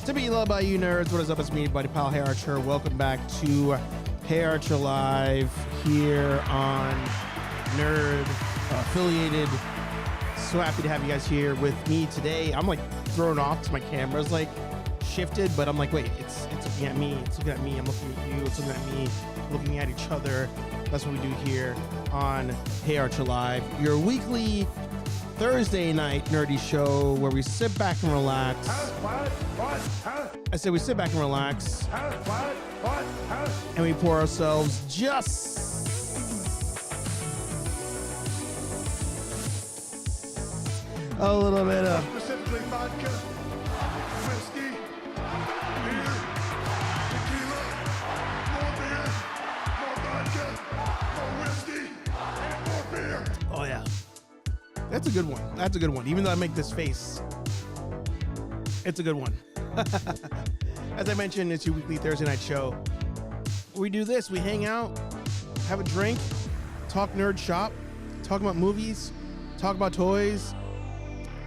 To be loved by you nerds, what is up? It's me, buddy pal HeyArcher. Welcome back to HeyArcher Live here on Nerd affiliated. So happy to have you guys here with me today. I'm like thrown off because my camera's like shifted, but I'm like, wait, it's looking at me. It's looking at me. I'm looking at you. It's looking at me. Looking at each other. That's what we do here on HeyArcher Live, your weekly Thursday night nerdy show where we sit back and relax. I said we sit back and relax. And we pour ourselves just a little bit of specifically vodka, whiskey, beer, tequila, more beer, more vodka, more whiskey, and more beer. Oh yeah. That's a good one. That's a good one. Even though I make this face, it's a good one. As I mentioned, it's your weekly Thursday night show. We do this. We hang out, have a drink, talk nerd shop, talk about movies, talk about toys.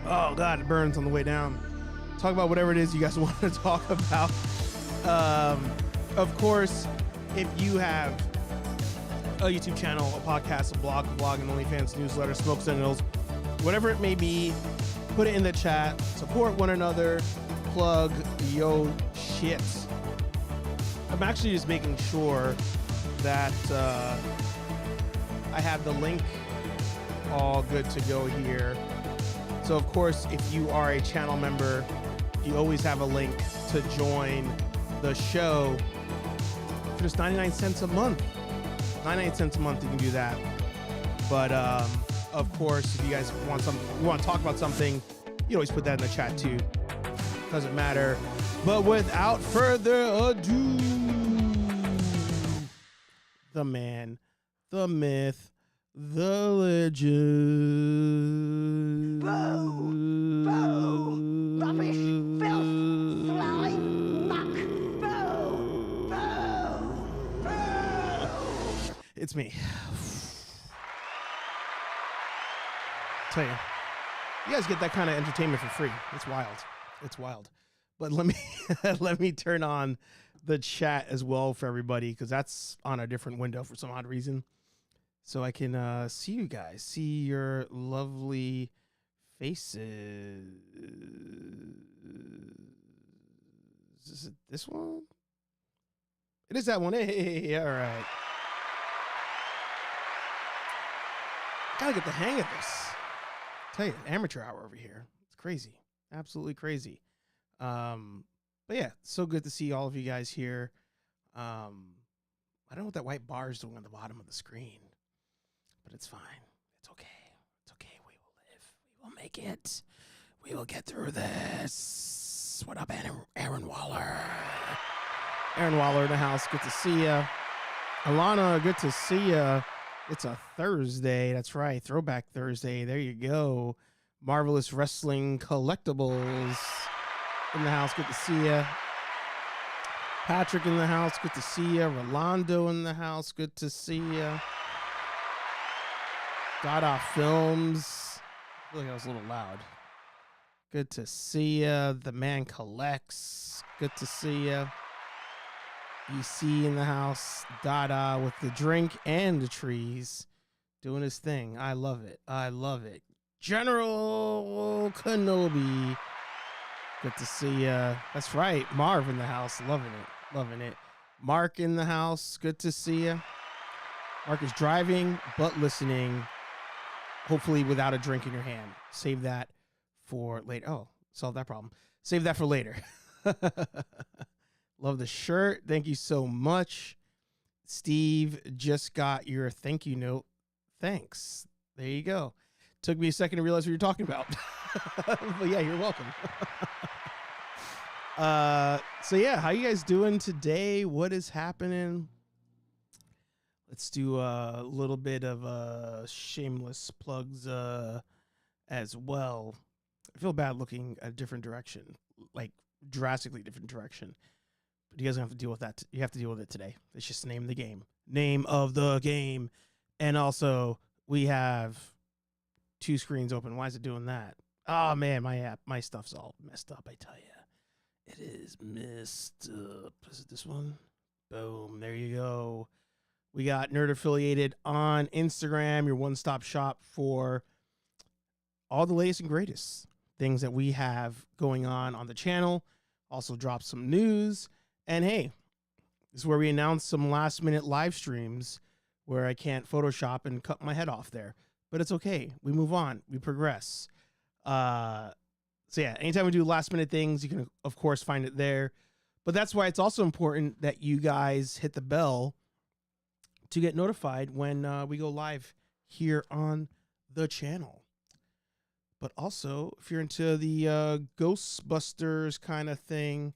Oh, God, it burns on the way down. Talk about whatever it is you guys want to talk about. Of course, if you have a YouTube channel, a podcast, a blog, an OnlyFans newsletter, Smoke Signals, whatever it may be, put it in the chat. Support one another. Plug yo shit. I'm actually just making sure that I have the link all good to go here. So, of course, if you are a channel member, you always have a link to join the show for just 99 cents a month. 99 cents a month, you can do that. But, of course, if you guys want to talk about something, you always put that in the chat too. Doesn't matter. But without further ado, the man, the myth, the legend. Boo! Boo! Rubbish! Filth! Slime! Muck! Boo! Boo! Boo! It's me. Tell you guys get that kind of entertainment for free. It's wild. It's wild. But let me let me turn on the chat as well for everybody, because that's on a different window for some odd reason. So I can see you guys, see your lovely faces. Is it this one? It is that one. Hey, all right. Gotta get the hang of this. Tell you, amateur hour over here. It's crazy. Absolutely crazy. But yeah, so good to see all of you guys here. I don't know what that white bar is doing on the bottom of the screen, but it's fine. It's okay. It's okay. We will live. We will make it. We will get through this. What up, Aaron Waller? Aaron Waller in the house. Good to see ya. Alana, good to see ya. It's a Thursday. That's right. Throwback Thursday. There you go. Marvelous Wrestling Collectibles in the house. Good to see ya. Patrick in the house. Good to see ya. Rolando in the house. Good to see ya. Dada Films. I feel like I was a little loud. Good to see ya. The Man Collects. Good to see ya. EC in the house. Dada with the drink and the trees. Doing his thing. I love it. I love it. General Kenobi. Good to see ya. That's right. Marv in the house. Loving it. Loving it. Mark in the house. Good to see ya. Mark is driving, but listening. Hopefully without a drink in your hand. Save that for later. Oh, solve that problem. Save that for later. Love the shirt. Thank you so much. Steve just got your thank you note. Thanks. There you go. Took me a second to realize what you're talking about. But yeah, you're welcome. So yeah, how you guys doing today? What is happening? Let's do a little bit of shameless plugs as well. I feel bad looking a different direction, like drastically different direction. But you guys don't have to deal with that. You have to deal with it today. It's just name of the game. Name of the game. And also, we have 2 screens open. Why is it doing that? Oh, man, my stuff's all messed up, I tell you. It is messed up. Is it this one? Boom. There you go. We got Nerd Affiliated on Instagram, your one-stop shop for all the latest and greatest things that we have going on the channel. Also drop some news. And hey, this is where we announce some last-minute live streams where I can't Photoshop and cut my head off there. But it's okay. We move on. We progress. So yeah, anytime we do last-minute things, you can, of course, find it there. But that's why it's also important that you guys hit the bell to get notified when we go live here on the channel. But also, if you're into the Ghostbusters kind of thing,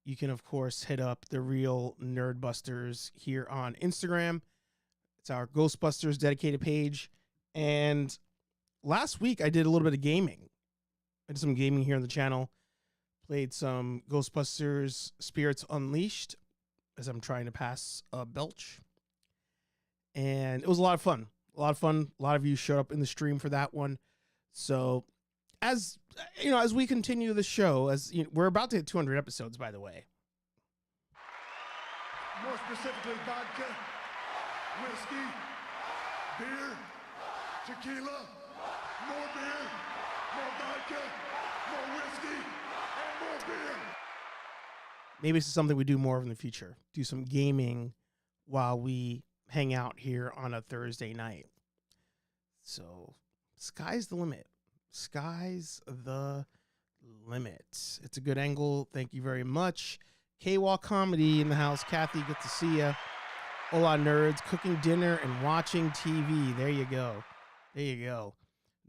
you can, of course, hit up the Real Nerdbusters here on Instagram. It's our Ghostbusters dedicated page. And last week, I did a little bit of gaming. I did some gaming here on the channel. Played some Ghostbusters Spirits Unleashed as I'm trying to pass a belch. And it was a lot of fun. A lot of fun. A lot of you showed up in the stream for that one. So, as you know, as we continue the show, we're about to hit 200 episodes, by the way. More specifically, vodka, whiskey, beer, tequila, more beer, more vodka, more whiskey, and more beer. Maybe this is something we do more of in the future. Do some gaming while we hang out here on a Thursday night. So, sky's the limit. Sky's the limit. It's a good angle. Thank you very much. K-Walk Comedy in the house. Kathy, good to see ya. Hola, nerds. Cooking dinner and watching TV. There you go. There you go.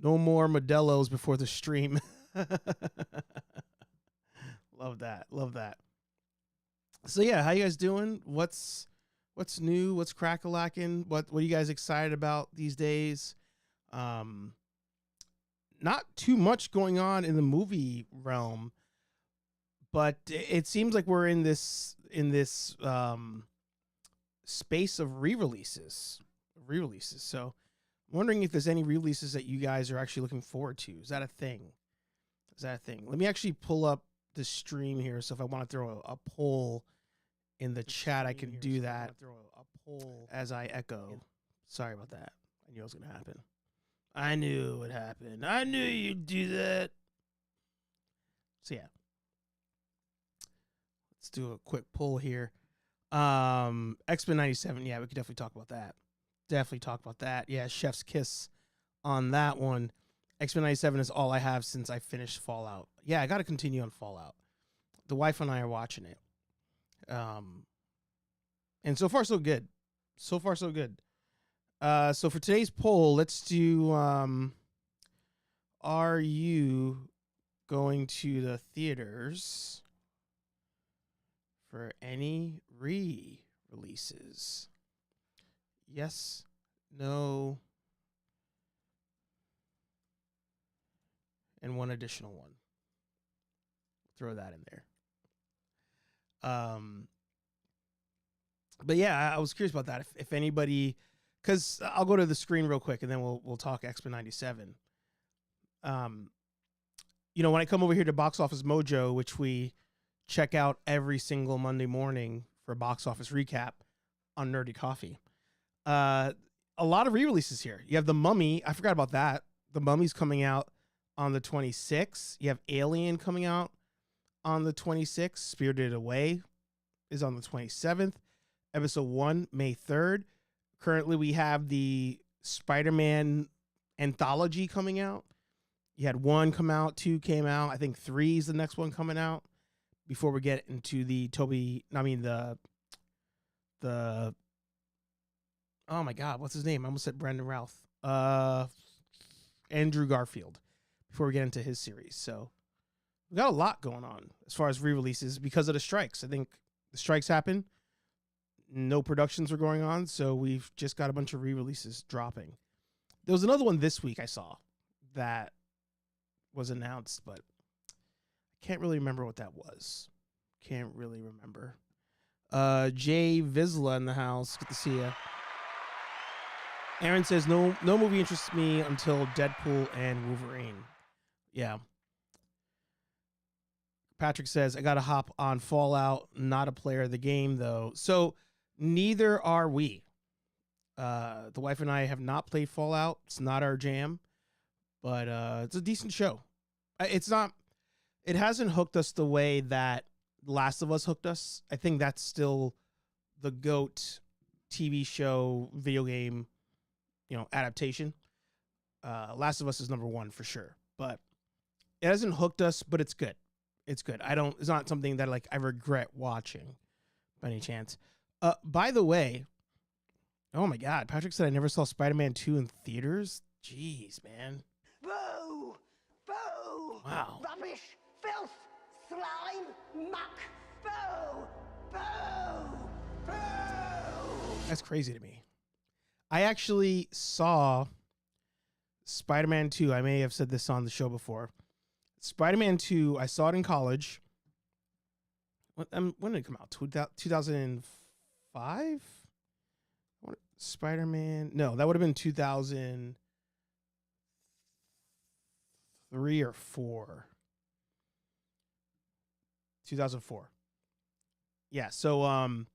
No more Modelo's before the stream. Love that. Love that. So yeah, how you guys doing? What's new? What's crack-a-lackin'? What are you guys excited about these days? Not too much going on in the movie realm, but it seems like we're in this space of re-releases. So I'm wondering if there's any releases that you guys are actually looking forward to. Is that a thing? Let me actually pull up the stream here. So if I want to throw a poll in the chat, I can do that as I echo. Sorry about that. I knew it was going to happen. I knew it would happen. I knew you'd do that. So yeah. Let's do a quick poll here. X-Men 97. Yeah, we could definitely talk about that. Yeah, Chef's Kiss on that one. X-Men 97 is all I have since I finished Fallout. Yeah, I got to continue on Fallout. The wife and I are watching it. And so far, so good. So good. So for today's poll, let's do, are you going to the theaters for any re-releases? Yes, no, and one additional one. Throw that in there. But yeah, I was curious about that. If anybody, because I'll go to the screen real quick and then we'll talk X-Men 97. You know, when I come over here to Box Office Mojo, which we check out every single Monday morning for a box office recap on Nerdy Coffee, a lot of re-releases here. You have The Mummy. I forgot about that. The Mummy's coming out on the 26th. You have Alien coming out on the 26th. Spirited Away is on the 27th. Episode 1, May 3rd. Currently, we have the Spider-Man anthology coming out. You had 1 come out, 2 came out. I think 3 is the next one coming out before we get into the oh my God, what's his name? I almost said Brandon Routh. Andrew Garfield, before we get into his series. So we got a lot going on as far as re-releases because of the strikes. I think the strikes happened. No productions were going on, so we've just got a bunch of re-releases dropping. There was another one this week I saw that was announced, but I can't really remember what that was. Can't really remember. Jay Vizsla in the house. Good to see you. Aaron says, no movie interests me until Deadpool and Wolverine. Yeah. Patrick says, I got to hop on Fallout. Not a player of the game, though. So neither are we. The wife and I have not played Fallout. It's not our jam, but it's a decent show. It's not. It hasn't hooked us the way that Last of Us hooked us. I think that's still the GOAT TV show, video game, adaptation. Last of Us is number one for sure, but it hasn't hooked us. But it's good. It's good. It's not something that like I regret watching, by any chance. By the way, oh my God, Patrick said I never saw Spider-Man 2 in theaters. Jeez, man. Boo! Boo! Wow. Rubbish! Filth! Slime! Muck! Boo! Boo! Boo! That's crazy to me. I actually saw Spider-Man 2. I may have said this on the show before. Spider-Man 2, I saw it in college. When did it come out? 2005? Spider-Man? No, that would have been 2003 or 4. 2004. Yeah, so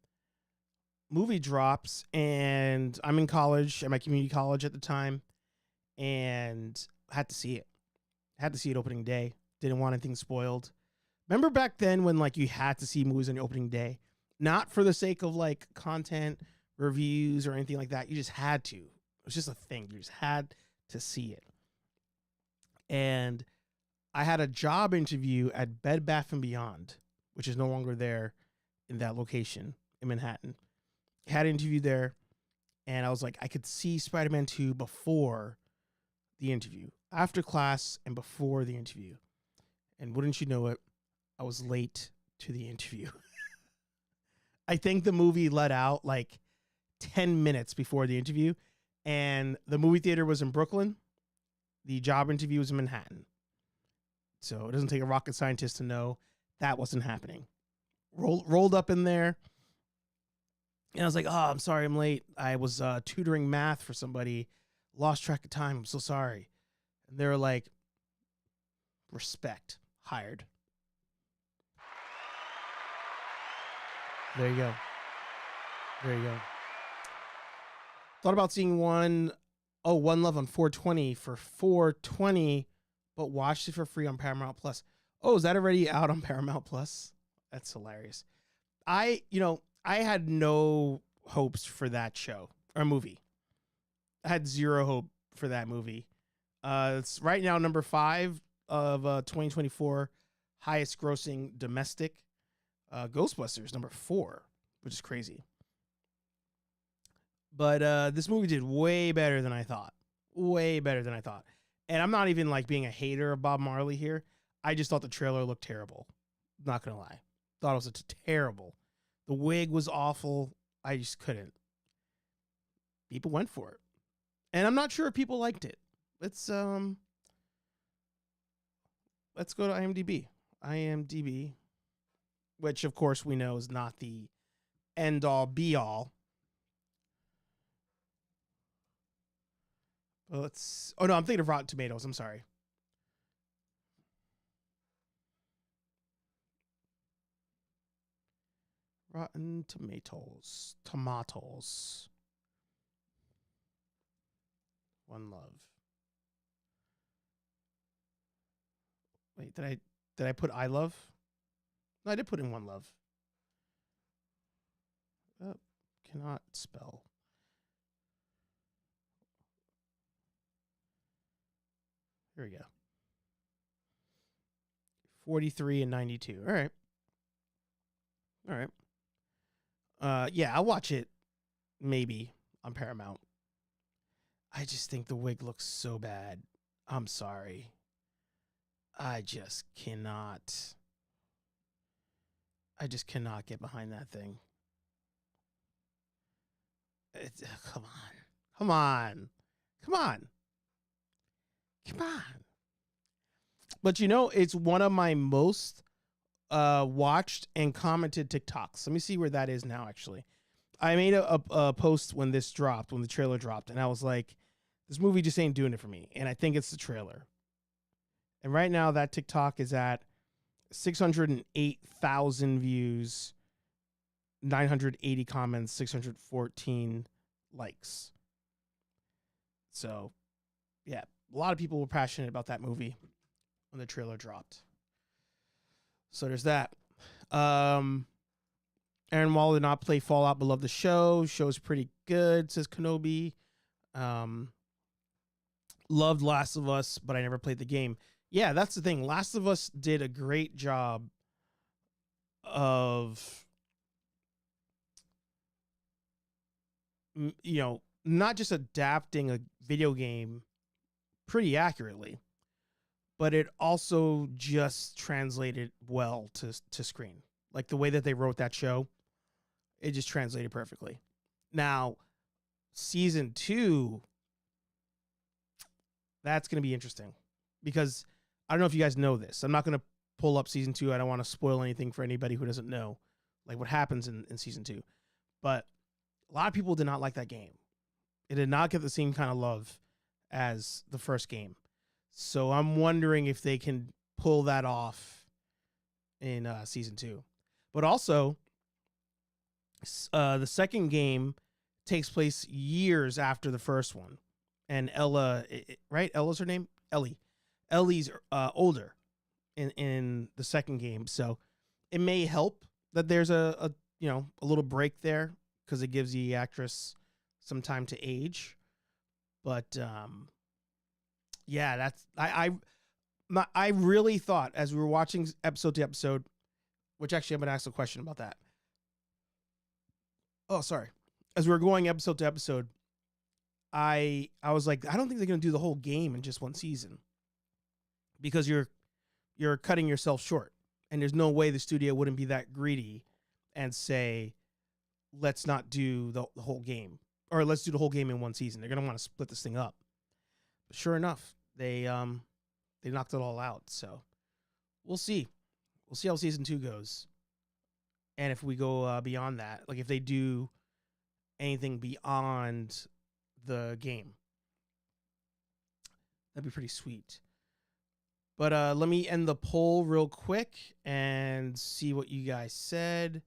movie drops, and I'm in college, at my community college at the time, and I had to see it. Had to see it opening day. Didn't want anything spoiled. Remember back then when like you had to see movies on your opening day? Not for the sake of like content, reviews, or anything like that. You just had to. It was just a thing. You just had to see it. And I had a job interview at Bed Bath & Beyond, which is no longer there in that location in Manhattan. Had an interview there, and I was like, I could see Spider-Man 2 before the interview, after class and before the interview. And wouldn't you know it, I was late to the interview. I think the movie let out like 10 minutes before the interview, and the movie theater was in Brooklyn. The job interview was in Manhattan. So it doesn't take a rocket scientist to know that wasn't happening. Rolled up in there, and I was like, oh, I'm sorry I'm late. I was tutoring math for somebody. Lost track of time. I'm so sorry. And they were like, respect. Hired. There you go. There you go. Thought about seeing One Love on 420 for $4.20, but watched it for free on Paramount Plus. Oh, is that already out on Paramount Plus? That's hilarious. I had no hopes for that show or movie. I had zero hope for that movie. It's right now number 5 of 2024 highest grossing domestic. Ghostbusters number 4, which is crazy. But this movie did way better than I thought. Way better than I thought. And I'm not even like being a hater of Bob Marley here. I just thought the trailer looked terrible. Not gonna lie. Thought it was terrible. The wig was awful. I just couldn't. People went for it. And I'm not sure if people liked it. Let's go to IMDb. IMDb, which of course we know is not the end all be all. Well, oh no, I'm thinking of Rotten Tomatoes. I'm sorry. Rotten Tomatoes. Tomatoes. One Love. Wait, did I put I Love? No, I did put in One Love. Oh, cannot spell. Here we go. 43 and 92. All right. All right. Yeah, I'll watch it maybe on Paramount. I just think the wig looks so bad. I'm sorry. I just cannot get behind that thing. Come on. But it's one of my most watched and commented TikToks. Let me see where that is now, actually. I made a post when the trailer dropped, and I was like, this movie just ain't doing it for me. And I think it's the trailer. And right now that TikTok is at 608,000 views, 980 comments, 614 likes. So, yeah, a lot of people were passionate about that movie when the trailer dropped. So there's that. Aaron Wall did not play Fallout but loved the show. Show's pretty good, says Kenobi. Loved Last of Us, but I never played the game. Yeah, that's the thing. Last of Us did a great job of, not just adapting a video game pretty accurately, but it also just translated well to screen. Like the way that they wrote that show, it just translated perfectly. Now, season 2, that's going to be interesting because I don't know if you guys know this. I'm not going to pull up season 2. I don't want to spoil anything for anybody who doesn't know, like what happens in season 2. But a lot of people did not like that game. It did not get the same kind of love as the first game. So I'm wondering if they can pull that off in season 2. But also, the second game takes place years after the first one. And Ella, right? Ella's her name? Ellie. Ellie's older in the second game. So it may help that there's a little break there because it gives the actress some time to age. But yeah, that's I really thought as we were watching episode to episode, which actually I'm gonna ask a question about that. Oh, sorry. As we were going episode to episode, I was like, I don't think they're gonna do the whole game in just one season because you're cutting yourself short, and there's no way the studio wouldn't be that greedy and say, let's not do the whole game, or let's do the whole game in one season. They're gonna want to split this thing up. But sure enough, they knocked it all out. So we'll see. We'll see how season 2 goes, and if we go beyond that, like if they do anything beyond the game, that'd be pretty sweet. But let me end the poll real quick and see what you guys said.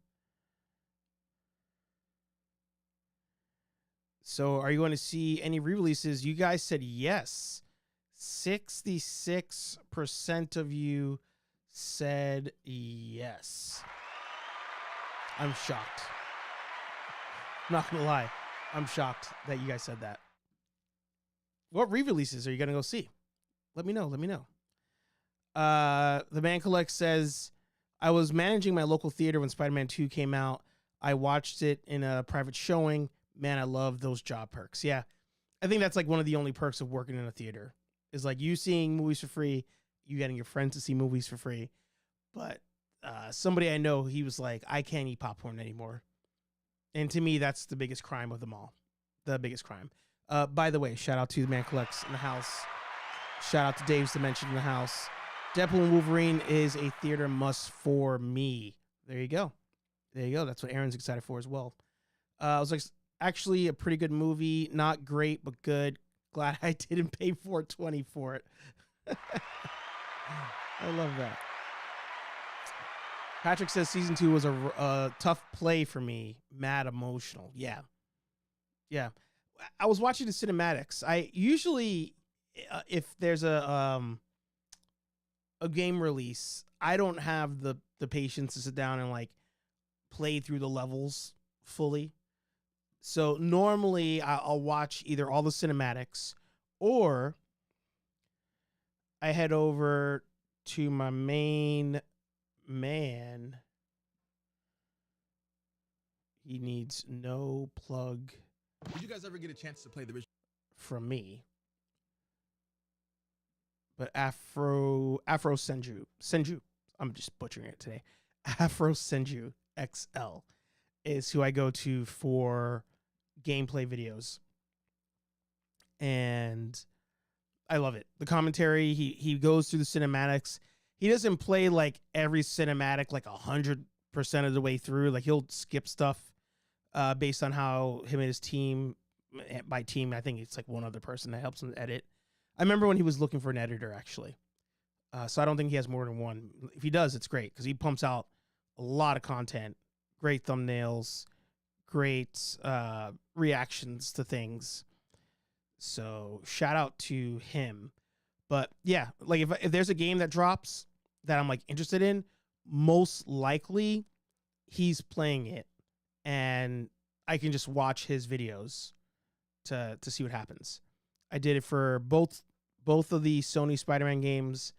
So are you going to see any re-releases? You guys said yes. 66% of you said yes. I'm shocked. I'm not going to lie. I'm shocked that you guys said that. What re-releases are you going to go see? Let me know. The Man Collect says, I was managing my local theater when Spider-Man 2 came out. I watched it in a private showing. Man, I love those job perks. Yeah. I think that's like one of the only perks of working in a theater is like you seeing movies for free, you getting your friends to see movies for free. But somebody I know, he was like, I can't eat popcorn anymore. And to me, that's the biggest crime of them all. The biggest crime. By the way, shout out to the Man Collects in the house. Shout out to DavesDimension in the house. Deadpool and Wolverine is a theater must for me. There you go. That's what Aaron's excited for as well. I was like, actually a pretty good movie. Not great, but good. Glad I didn't pay $4.20 for it. I love that. Patrick says season 2 was a tough play for me. Mad emotional. Yeah. I was watching the cinematics. I usually, if there's a game release, I don't have the patience to sit down and like play through the levels fully. So normally I'll watch either all the cinematics or I head over to my main man. He needs no plug. Did you guys ever get a chance to play the original from me? But Afro Senju, I'm just butchering it today. Afro Senju XL is who I go to for gameplay videos, and I love it. The commentary, he goes through the cinematics. He doesn't play like every cinematic like 100% of the way through. Like he'll skip stuff based on how him and his team. By team, I think it's like one other person that helps him edit. I remember when he was looking for an editor, actually. So I don't think he has more than one. If he does, it's great because he pumps out a lot of content, great thumbnails, great reactions to things. So shout out to him. But yeah, like if there's a game that drops that I'm like interested in, most likely he's playing it and I can just watch his videos to see what happens. I did it for both of the Sony Spider-Man games.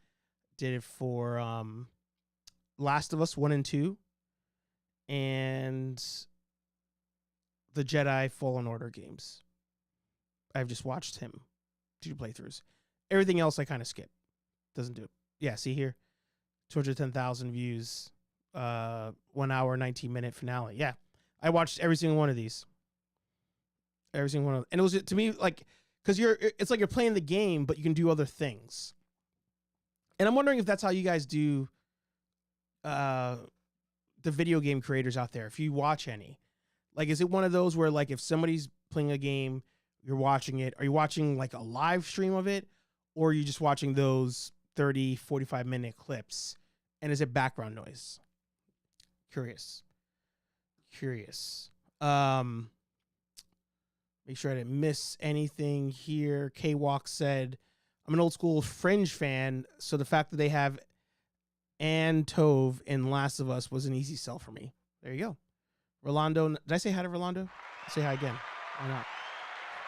Did it for Last of Us 1 and 2 and the Jedi Fallen Order games. I've just watched him do playthroughs. Everything else I kind of skip. Doesn't do it. Yeah, see here? 210,000 views. 1 hour, 19-minute finale. Yeah. I watched every single one of these. Every single one of them. And it was, to me, like, because it's like you're playing the game, but you can do other things. And I'm wondering if that's how you guys do the video game creators out there, if you watch any. Like, is it one of those where, like, if somebody's playing a game, you're watching it, are you watching, like, a live stream of it? Or are you just watching those 30, 45-minute clips? And is it background noise? Curious. Make sure I didn't miss anything here. K-Walk said, I'm an old school Fringe fan, so the fact that they have Ann Tove in Last of Us was an easy sell for me. There you go. Rolando, did I say hi to Rolando? I'll say hi again. Why not?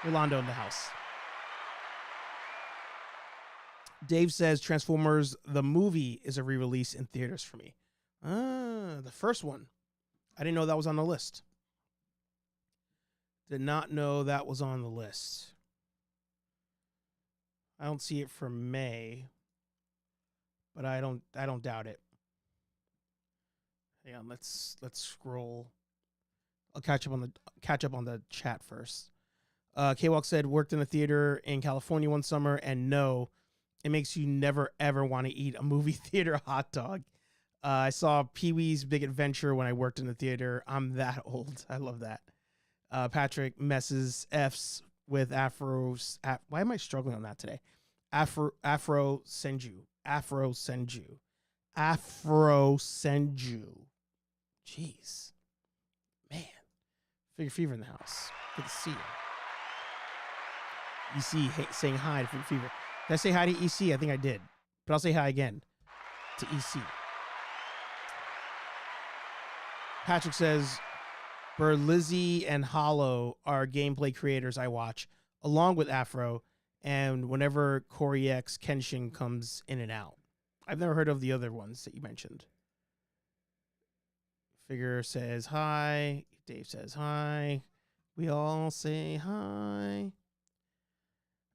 Rolando in the house. Dave says Transformers the movie is a re-release in theaters for me. The first one. I didn't know that was on the list. Did not know that was on the list. I don't see it for May, but I don't doubt it. Hang on, let's scroll. I'll catch up on the chat first. K-Walk said worked in a theater in California one summer, and no, it makes you never ever want to eat a movie theater hot dog. I saw Pee-wee's Big Adventure when I worked in the theater. I'm that old. I love that. Patrick messes F's with Afro's. Why am I struggling on that today? Afro Senju. Jeez. Man. Figure Fever in the house. Good to see you. EC saying hi to Figure Fever. Did I say hi to EC? I think I did. But I'll say hi again to EC. Patrick says, Berlizzi and Hollow are gameplay creators I watch, along with Afro, and whenever Corey X Kenshin comes in and out. I've never heard of the other ones that you mentioned. Figure says hi. Dave says hi. We all say hi.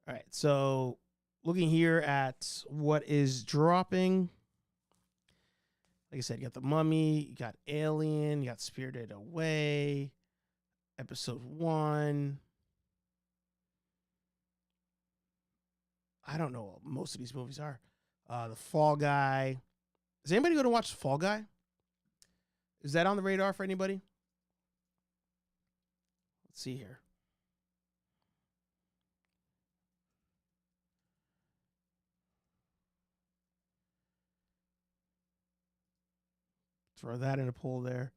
All right, so looking here at what is dropping. Like I said, you got The Mummy, you got Alien, you got Spirited Away, Episode 1. I don't know what most of these movies are. The Fall Guy. Is anybody going to watch Fall Guy? Is that on the radar for anybody? Let's see here. Throw that in a poll there.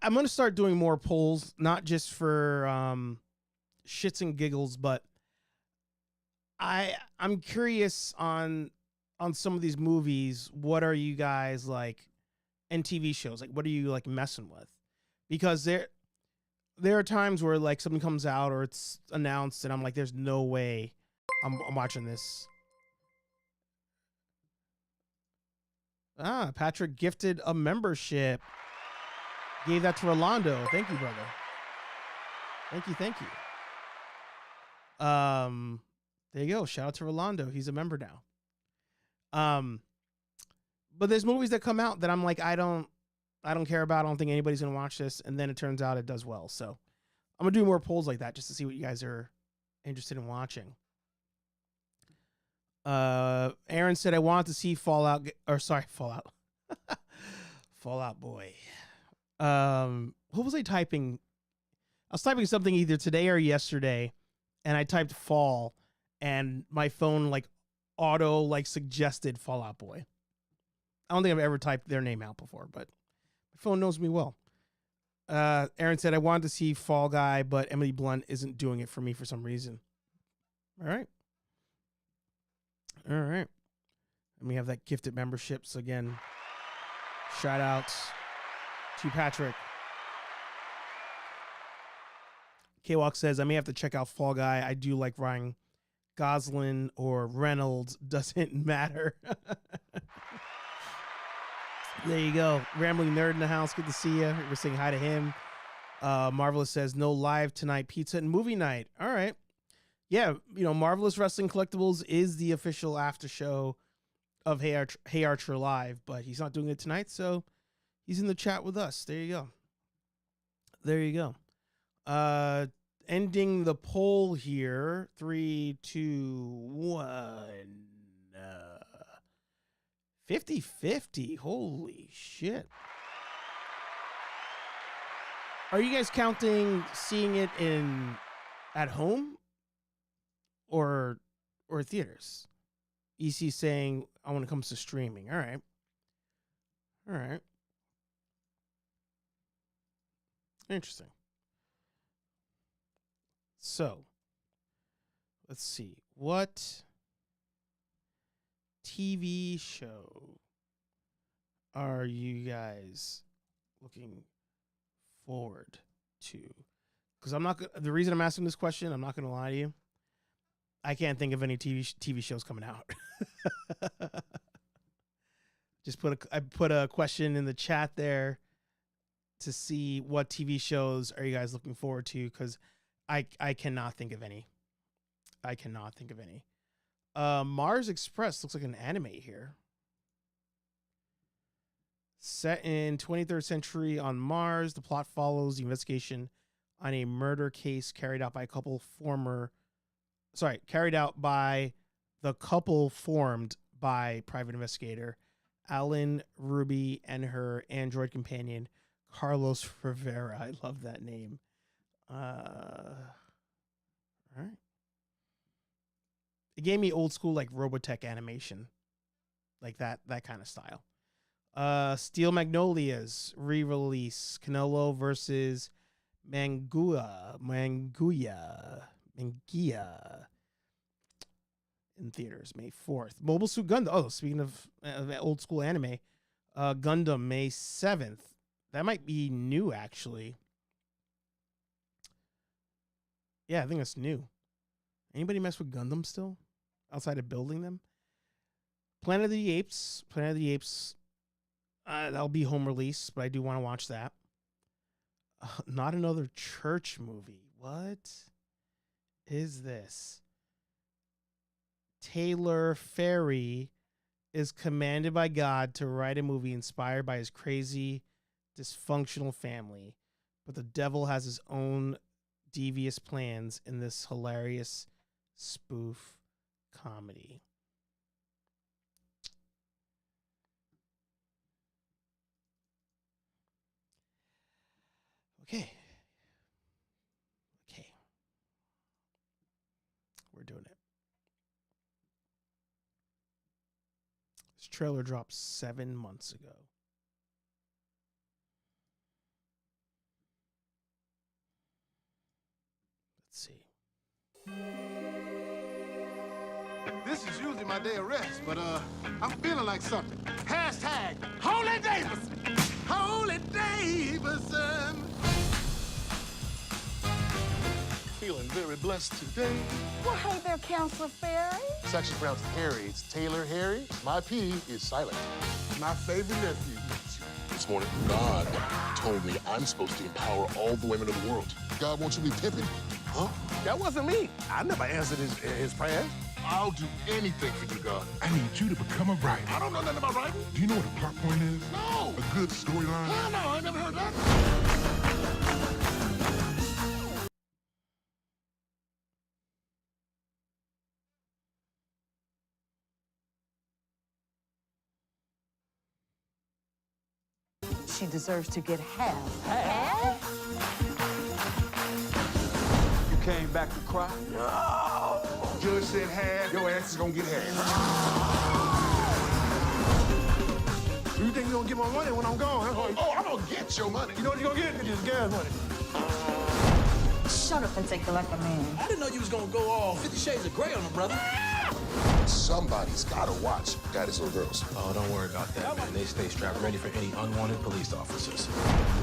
I'm going to start doing more polls, not just for shits and giggles, but I'm curious on some of these movies. What are you guys like? And TV shows, like what are you like messing with? Because there are times where like something comes out or it's announced, and I'm like, there's no way I'm watching this. Patrick gifted a membership. Gave that to Rolando. Thank you, brother. Thank you. There you go. Shout out to Rolando. He's a member now. But there's movies that come out that I'm like, I don't care about. I don't think anybody's gonna watch this, and then it turns out it does well. So I'm gonna do more polls like that just to see what you guys are interested in watching. Aaron said I wanted to see Fallout. Fallout Boy. What was I typing? I was typing something either today or yesterday, and I typed fall, and my phone like auto like suggested Fall Out Boy. I don't think I've ever typed their name out before, but my phone knows me well. Aaron said, I wanted to see Fall Guy, but Emily Blunt isn't doing it for me for some reason. All right. And we have that gifted membership. So again, shout outs to Patrick. K-Walk says, I may have to check out Fall Guy. I do like Ryan Gosling or Reynolds. Doesn't matter. There you go. Rambling Nerd in the house. Good to see you. We're saying hi to him. Marvelous says, no live tonight. Pizza and movie night. All right. Yeah, Marvelous Wrestling Collectibles is the official after show of HeyArcher Live, but he's not doing it tonight, so he's in the chat with us. There you go. Ending the poll here. 3, 2, 1. 50-50. Holy shit. Are you guys counting seeing it at home or theaters? EC saying, when it comes to streaming. All right. Interesting. So, let's see. What TV show are you guys looking forward to? Because the reason I'm asking this question, I'm not going to lie to you, I can't think of any TV shows coming out. I put a question in the chat there to see what TV shows are you guys looking forward to, because I cannot think of any. Mars Express looks like an anime here. Set in 23rd century on Mars, the plot follows the investigation on a murder case carried out by the couple formed by private investigator Alan Ruby and her android companion Carlos Rivera. I love that name. All right. It gave me old school like Robotech animation, like that kind of style. Steel Magnolias re-release, Canelo versus Manguia in theaters May 4th. Mobile Suit Gundam. Oh, speaking of old school anime, Gundam May 7th. That might be new actually. Yeah, I think that's new. Anybody mess with Gundam still outside of building them? Planet of the Apes. That'll be home release, but I do want to watch that. Not another church movie. What is this? Taylor Ferry is commanded by God to write a movie inspired by his crazy, dysfunctional family, but the devil has his own devious plans in this hilarious spoof comedy. Okay. We're doing it. This trailer dropped 7 months ago. Let's see. This is usually my day of rest, but I'm feeling like something. Hashtag Holy Davison. Holy Davison. Feeling very blessed today. Well, hey there, Counselor Ferry. It's actually pronounced Harry. It's Taylor Harry. My P is silent. My favorite nephew. This morning, God told me I'm supposed to empower all the women of the world. God wants you to be pimping? Huh? That wasn't me. I never answered his prayers. I'll do anything for you, God. I need you to become a writer. I don't know nothing about writing. Do you know what a plot point is? No. A good storyline? Hell no, I ain't never heard that. She deserves to get half. Half? You came back to cry? No. judge said half, your ass is gonna get half. You think you gonna get my money when I'm gone? Huh? Oh, I'm gonna get your money. You know what you gonna get? It's just gas money. Shut up and take it like a man. I didn't know you was gonna go all 50 Shades of Grey on them, brother. Somebody's gotta watch daddy's little girls. Oh, don't worry about that, man. They stay strapped ready for any unwanted police officers.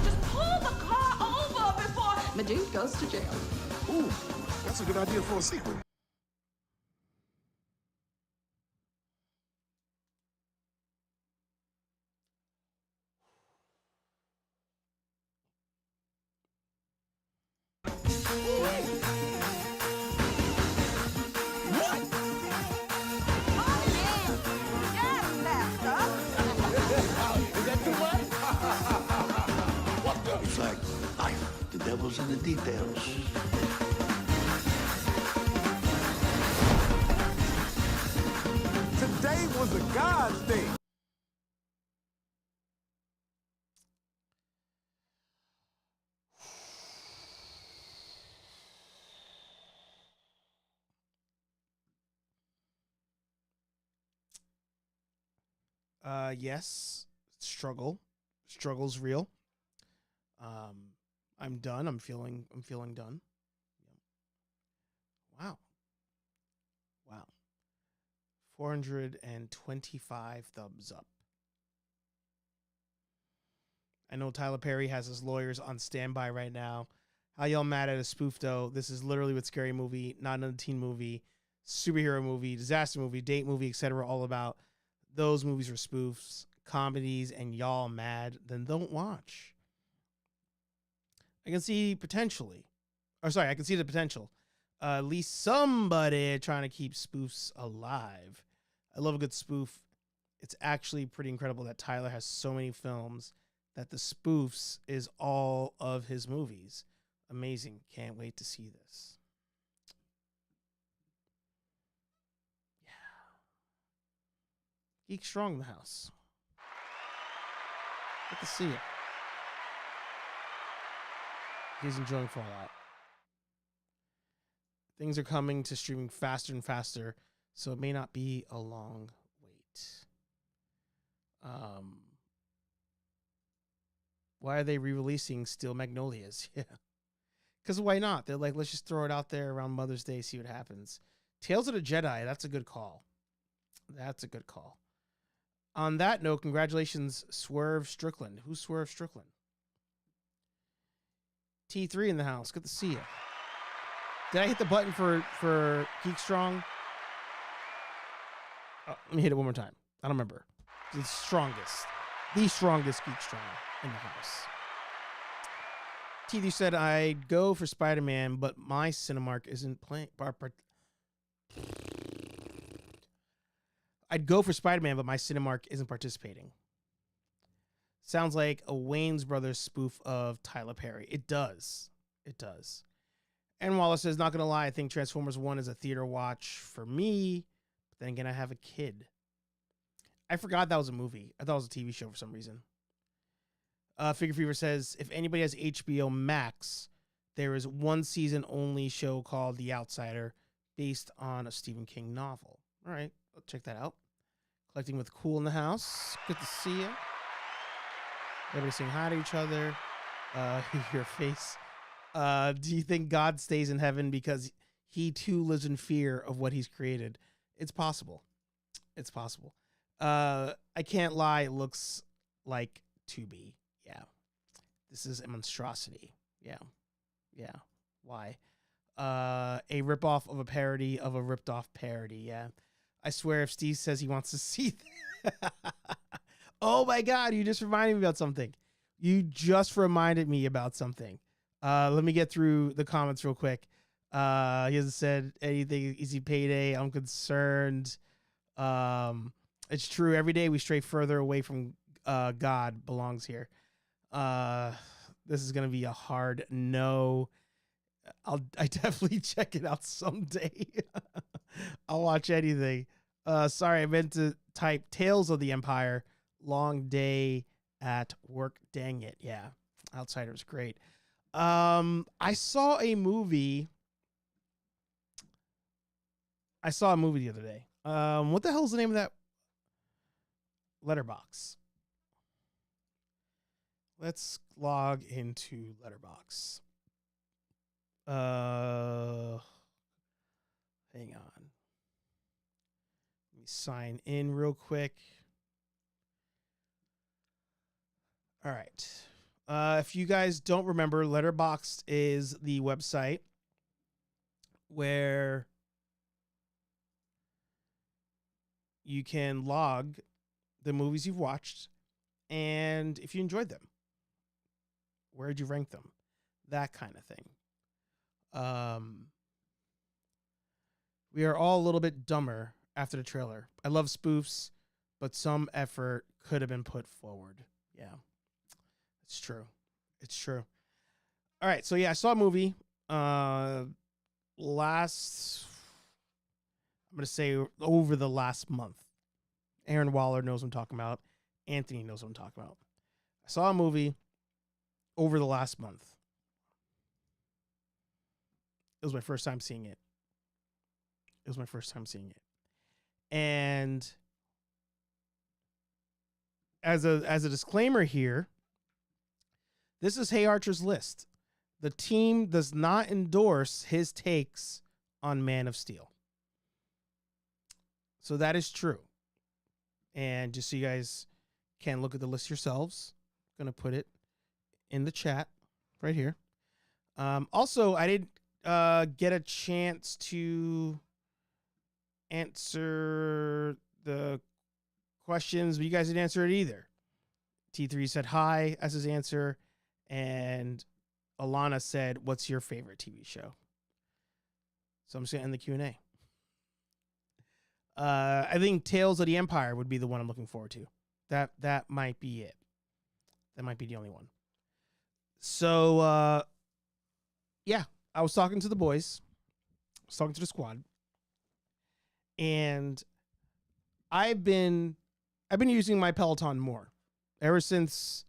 Just pull the car over before my dude goes to jail. Ooh, that's a good idea for a sequel. It's like life. The devil's in the details. Today was a God's day. Yes, struggle's real. I'm done. I'm feeling done. Wow. 425 thumbs up. I know Tyler Perry has his lawyers on standby right now. How y'all mad at a spoof though? This is literally what Scary Movie, not another teen movie, superhero movie, disaster movie, date movie, etc. all about. Those movies are spoofs, comedies, and y'all mad, then don't watch. I can see potentially. I can see the potential. At least somebody trying to keep spoofs alive. I love a good spoof. It's actually pretty incredible that Tyler has so many films that the spoofs is all of his movies. Amazing. Can't wait to see this. Geek Strong in the house. Good to see you. He's enjoying Fallout. Things are coming to streaming faster and faster, so it may not be a long wait. Why are they re-releasing Steel Magnolias? Yeah. Because why not? They're like, let's just throw it out there around Mother's Day, see what happens. Tales of the Jedi, that's a good call. That's a good call. On that note, congratulations, Swerve Strickland. Who's Swerve Strickland? T3 in the house. Good to see you. Did I hit the button for Geek Strong? Oh, let me hit it one more time. I don't remember. The strongest Geek Strong in the house. T3 said, I'd go for Spider-Man, but my Cinemark isn't playing. I'd go for Spider-Man, but my Cinemark isn't participating. Sounds like a Wayne's Brothers spoof of Tyler Perry. It does. It does. And Wallace says, not going to lie, I think Transformers 1 is a theater watch for me. But then again, I have a kid. I forgot that was a movie. I thought it was a TV show for some reason. Figure Fever says, if anybody has HBO Max, there is one season only show called The Outsider based on a Stephen King novel. All right, I'll check that out. Collecting with Cool in the house. Good to see you. Everybody saying hi to each other. Your face. Do you think God stays in heaven because he too lives in fear of what he's created? It's possible. It's possible. I can't lie. It looks like Tubi. Yeah. This is a monstrosity. Yeah. Yeah. Why? A ripoff of a parody of a ripped off parody. Yeah. I swear if Steve says he wants to see that. Oh my God. You just reminded me about something. You just reminded me about something. Let me get through the comments real quick. He hasn't said anything. Easy payday. I'm concerned. It's true. Every day we stray further away from God belongs here. This is gonna be a hard no. I definitely check it out someday. I'll watch anything. Sorry, I meant to type Tales of the Empire. Long day at work. Dang it. Yeah. Outsider was great. I saw a movie I saw a movie the other day. What the hell is the name of that? Letterbox. Let's log into Letterbox. Hang on. Let me sign in real quick. All right. If you guys don't remember, Letterboxd is the website where you can log the movies you've watched and if you enjoyed them. Where'd you rank them? That kind of thing. We are all a little bit dumber after the trailer. I love spoofs, but some effort could have been put forward. Yeah, it's true. It's true. All right, so yeah, I saw a movie I'm going to say over the last month. Aaron Waller knows what I'm talking about. Anthony knows what I'm talking about. I saw a movie over the last month. It was my first time seeing it. And as a disclaimer here, this is HeyArcher's list. The team does not endorse his takes on Man of Steel. So that is true. And just so you guys can look at the list yourselves, I'm going to put it in the chat right here. Also, I didn't get a chance to answer the questions, but you guys didn't answer it either. T3 said hi as his answer, and Alana said, "What's your favorite TV show?" So I'm just going to end the Q&A. I think Tales of the Empire would be the one I'm looking forward to. That might be it. That might be the only one. So, yeah, I was talking to the boys. I was talking to the squad. And I've been using my Peloton more ever since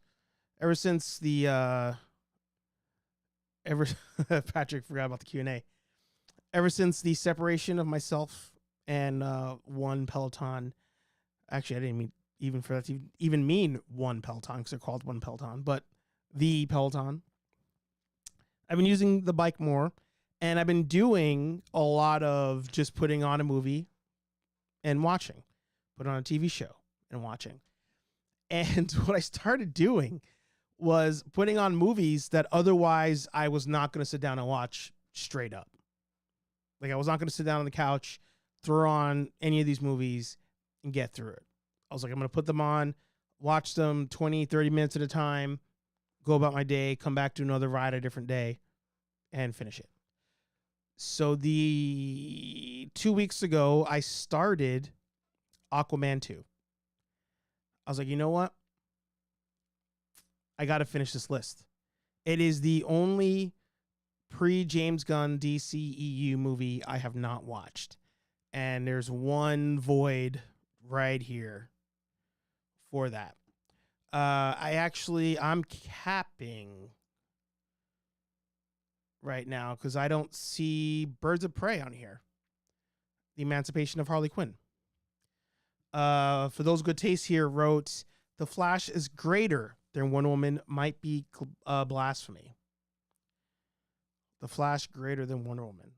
the Patrick forgot about the Q&A. Ever since the separation of myself and one Peloton. Actually, I didn't mean even for that to even mean one Peloton because they're called one Peloton, but the Peloton. I've been using the bike more, and I've been doing a lot of just putting on a movie and watching, put on a TV show and watching. And what I started doing was putting on movies that otherwise I was not going to sit down and watch straight up. Like I was not going to sit down on the couch, throw on any of these movies and get through it. I was like, I'm going to put them on, watch them 20, 30 minutes at a time, go about my day, come back to another ride a different day, and finish it. So 2 weeks ago, I started Aquaman 2. I was like, you know what? I got to finish this list. It is the only pre-James Gunn DCEU movie I have not watched. And there's one void right here for that. I'm capping right now because I don't see Birds of Prey on here. The Emancipation of Harley Quinn. For those good tastes here, wrote, The Flash is greater than Wonder Woman might be blasphemy. The Flash greater than Wonder Woman.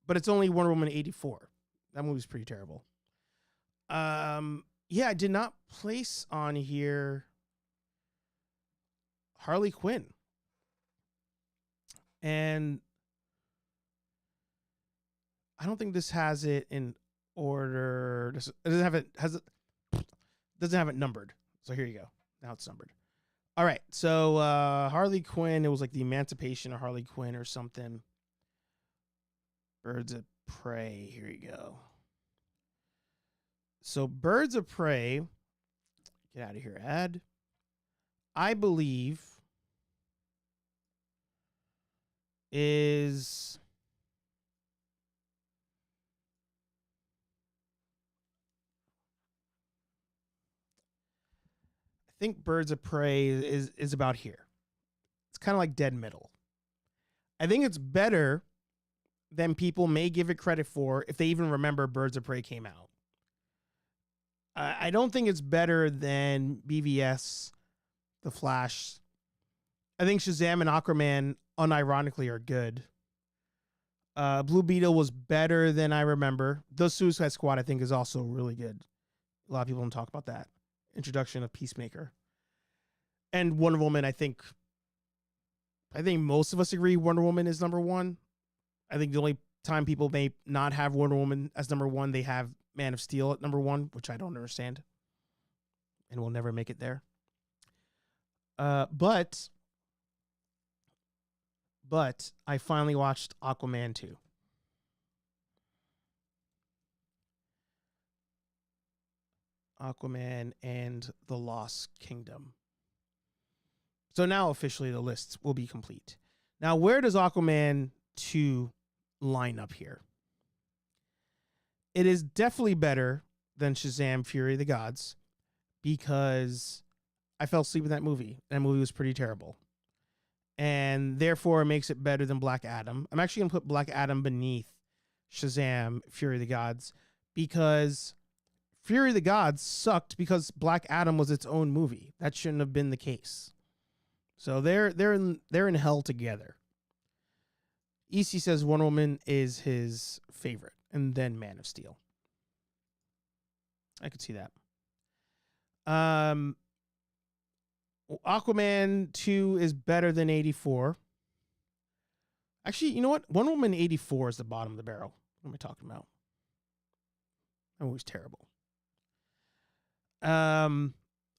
But it's only Wonder Woman 84. That movie's pretty terrible. Yeah, I did not place on here Harley Quinn. And I don't think this has it in order. It doesn't have it numbered. So here you go. Now it's numbered. All right. So Harley Quinn, it was like the Emancipation of Harley Quinn or something. Birds of Prey. Here you go. So Birds of Prey, get out of here, ad. I believe is I think Birds of Prey is about here. It's kind of like dead middle. I think it's better than people may give it credit for if they even remember Birds of Prey came out. I don't think it's better than BVS, The Flash. I think Shazam and Aquaman unironically are good. Blue Beetle was better than I remember. The Suicide Squad, I think, is also really good. A lot of people don't talk about that. Introduction of Peacemaker. And Wonder Woman, I think most of us agree Wonder Woman is number one. I think the only time people may not have Wonder Woman as number one, they have Man of Steel at number one, which I don't understand. And we'll never make it there. But I finally watched Aquaman 2. Aquaman and the Lost Kingdom. So now officially the list will be complete. Now, where does Aquaman 2 line up here? It is definitely better than Shazam! Fury of the Gods because I fell asleep in that movie. That movie was pretty terrible. And therefore it makes it better than Black Adam. I'm actually going to put Black Adam beneath Shazam! Fury of the Gods because Fury of the Gods sucked because Black Adam was its own movie. That shouldn't have been the case. So they're in hell together. EC says Wonder Woman is his favorite, and then Man of Steel. I could see that. Aquaman 2 is better than 84. Actually, you know what? Wonder Woman 84 is the bottom of the barrel. What am I talking about? That movie's terrible.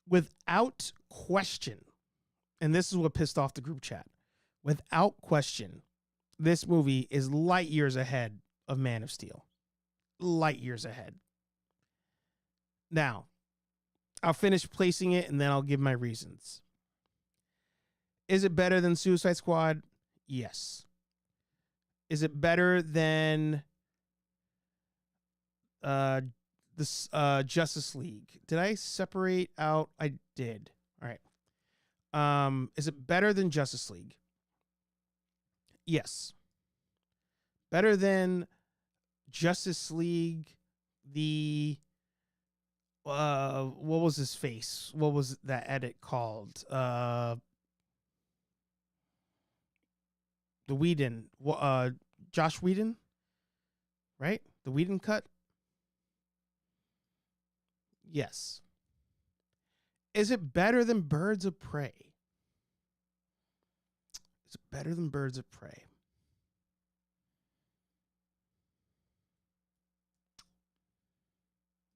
Without question, and this is what pissed off the group chat, without question, this movie is light years ahead of Man of Steel. Light years ahead. Now, I'll finish placing it and then I'll give my reasons. Is it better than Suicide Squad? Yes. Is it better than this Justice League? Did I separate out? I did. All right. Is it better than Justice League? Yes. Better than Justice League, the what was his face? What was that edit called? The Whedon, Josh Whedon, right? The Whedon cut. Yes. Is it better than Birds of Prey? Is it better than Birds of Prey?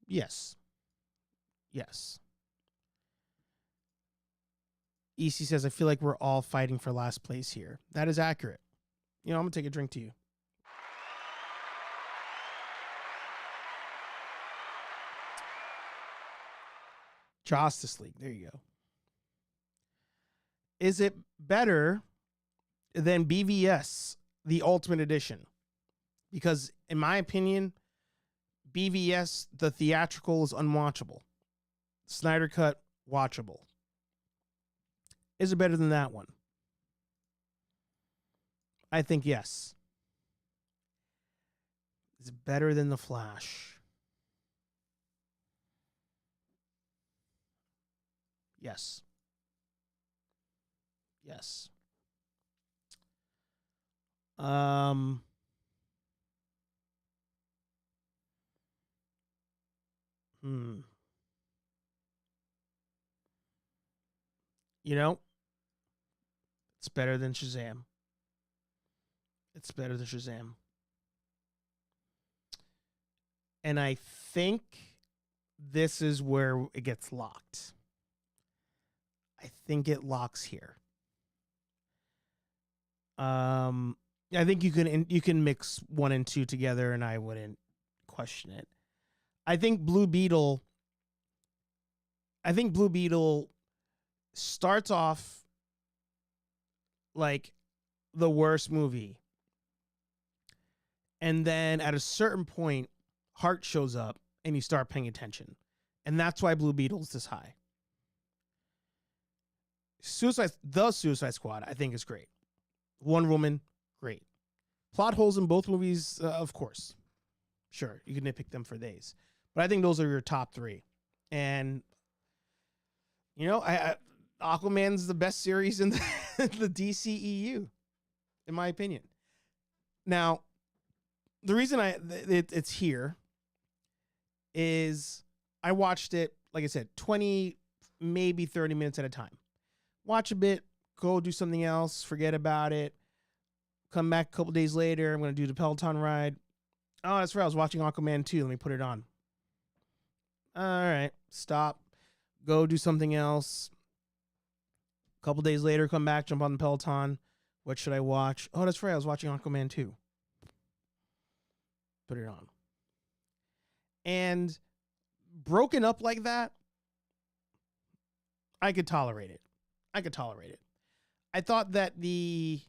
Yes. Yes. EC says, I feel like we're all fighting for last place here. That is accurate. You know, I'm going to take a drink to you. Justice League. There you go. Is it better than BVS, the Ultimate Edition? Because, in my opinion, BVS, the theatrical, is unwatchable. Snyder Cut, watchable. Is it better than that one? I think yes. Is it better than The Flash? Yes. Yes. You know, it's better than Shazam. It's better than Shazam. And I think this is where it gets locked. I think it locks here. I think you can mix 1 and 2 together, and I wouldn't question it. I think Blue Beetle starts off like the worst movie. And then at a certain point, Heart shows up and you start paying attention. And that's why Blue Beetle's this high. The Suicide Squad, I think, is great. Wonder Woman, great. Plot holes in both movies, of course. Sure, you can nitpick them for days. But I think those are your top three. And, you know, Aquaman's the best series in the DCEU, in my opinion. Now, the reason it's here is I watched it, like I said, 20, maybe 30 minutes at a time. Watch a bit, go do something else, forget about it. Come back a couple days later, I'm going to do the Peloton ride. Oh, that's right, I was watching Aquaman 2. Let me put it on. All right, stop. Go do something else. A couple days later, come back, jump on the Peloton. What should I watch? Oh, that's right, I was watching Aquaman 2. Put it on. And broken up like that, I could tolerate it. I thought that the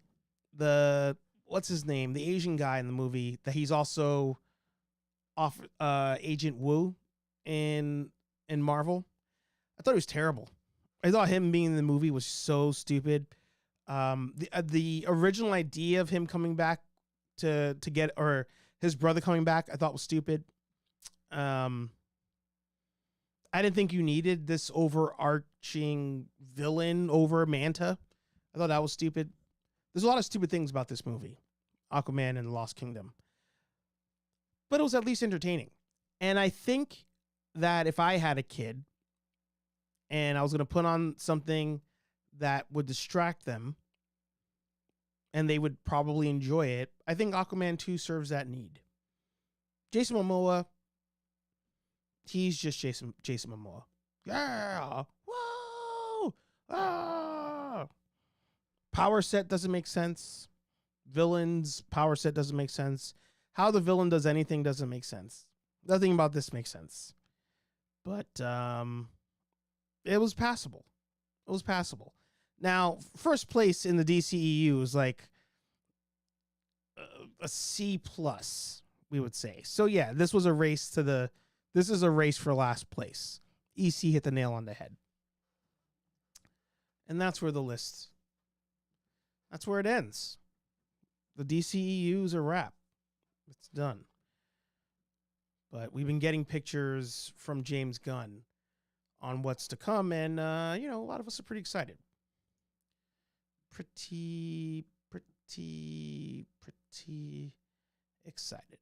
what's his name? The Asian guy in the movie, that he's also off Agent Wu in Marvel. I thought it was terrible. I thought him being in the movie was so stupid. The original idea of him coming back to get, or his brother coming back, I thought was stupid. I didn't think you needed this overarching villain over Manta. I thought that was stupid. There's a lot of stupid things about this movie, Aquaman and the Lost Kingdom. But it was at least entertaining. And I think that if I had a kid and I was going to put on something that would distract them and they would probably enjoy it, I think Aquaman 2 serves that need. Jason Momoa, he's just Jason Momoa. Yeah. Whoa. Ah. Power set doesn't make sense. Villain's power set doesn't make sense. How the villain does anything doesn't make sense. Nothing about this makes sense. But it was passable. Now, first place in the DCEU is like a C+, we would say. So yeah, this is a race for last place. EC hit the nail on the head. And that's where it ends. The DCEU is a wrap. It's done. But we've been getting pictures from James Gunn on what's to come, and a lot of us are pretty excited. Pretty excited.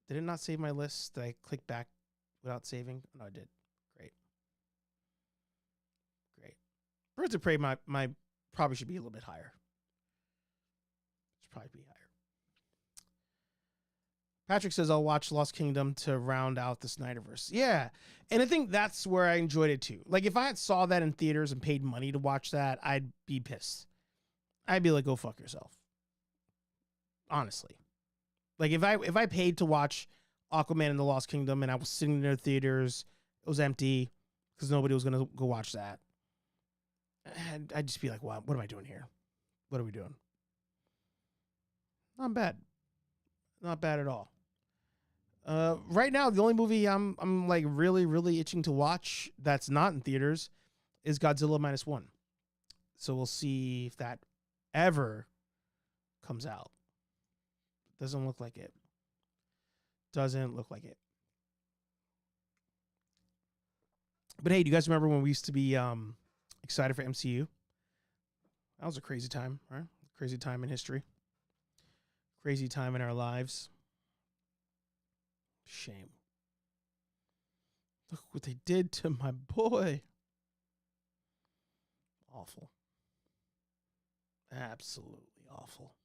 Did it not save my list? Did I click back without saving? No, I did. Great. Birds of Prey my probably should be a little bit higher. Should probably be higher. Patrick says, I'll watch Lost Kingdom to round out the Snyderverse. Yeah, and I think that's where I enjoyed it too. Like, if I had saw that in theaters and paid money to watch that, I'd be pissed. I'd be like, go fuck yourself. Honestly. Like, if I paid to watch Aquaman and the Lost Kingdom and I was sitting in their theaters, it was empty because nobody was going to go watch that, and I'd just be like, wow, what am I doing here? What are we doing? Not bad. Not bad at all. Right now, the only movie I'm like really, really itching to watch that's not in theaters is Godzilla -1. So we'll see if that ever comes out. Doesn't look like it. But hey, do you guys remember when we used to be excited for MCU? That was a crazy time, right? Crazy time in history. Crazy time in our lives. Shame. Look what they did to my boy. Awful. Absolutely awful.